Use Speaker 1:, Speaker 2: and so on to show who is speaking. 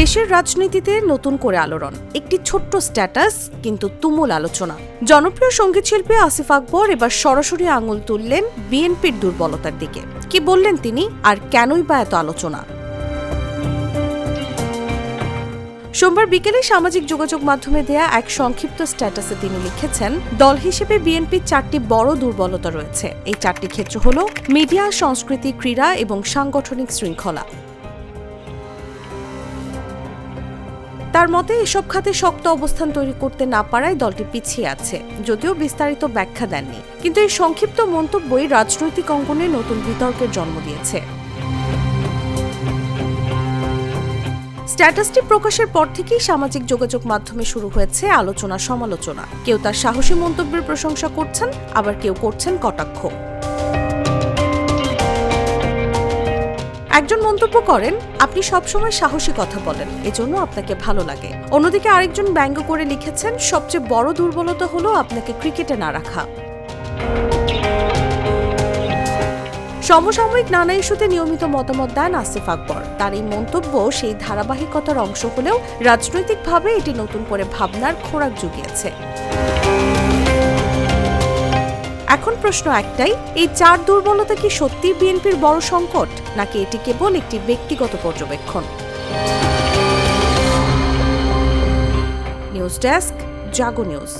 Speaker 1: দেশের রাজনীতিতে নতুন করে আলোড়ন, একটি ছোট্ট স্ট্যাটাস কিন্তু তুমুল আলোচনা। জনপ্রিয় সঙ্গীতশিল্পী আসিফ আকবর এবার সরাসরি আঙুল তুললেন বিএনপির দুর্বলতার দিকে। কি বললেন তিনি, আর কেনই বা এত আলোচনা? সোমবার বিকেলে সামাজিক যোগাযোগ মাধ্যমে দেয়া এক সংক্ষিপ্ত স্ট্যাটাসে তিনি লিখেছেন, দল হিসেবে বিএনপির 4টি বড় দুর্বলতা রয়েছে। এই 4টি ক্ষেত্র হল মিডিয়া, সংস্কৃতি, ক্রীড়া এবং সাংগঠনিক শৃঙ্খলা। তার মতে এসব খাতে শক্ত অবস্থান তৈরি করতে না পারায় দলটি পিছিয়ে আছে, যদিও বিস্তারিত ব্যাখ্যা দেননি। কিন্তু এই সংক্ষিপ্ত মন্তব্যই রাজনৈতিক অঙ্গনে নতুন বিতর্কের জন্ম দিয়েছে। স্ট্যাটাসটি প্রকাশের পর থেকেই সামাজিক যোগাযোগ মাধ্যমে শুরু হয়েছে আলোচনা সমালোচনা। কেউ তার সাহসী মন্তব্যের প্রশংসা করছেন, আবার কেউ করছেন কটাক্ষ। একজন মন্তব্য করেন, আপনি সবসময় সাহসী কথা বলেন, এজন্য আপনাকে ভালো লাগে। অন্যদিকে আরেকজন ব্যঙ্গ করে লিখেছেন, সবচেয়ে বড় দুর্বলতা হলো আপনাকে ক্রিকেটে না রাখা। সমসাময়িক নানা ইস্যুতে নিয়মিত মতামত দেন আসিফ আকবর। তার এই মন্তব্য সেই ধারাবাহিকতার অংশ হলেও রাজনৈতিকভাবে এটি নতুন করে ভাবনার খোরাক জুগিয়েছে। এখন প্রশ্ন একটাই, এই 4 দুর্বলতা কি সত্যি বিএনপির বড় সংকট, নাকি এটি কেবল একটি ব্যক্তিগত পর্যবেক্ষণ? নিউজ ডেস্ক, জাগো নিউজ।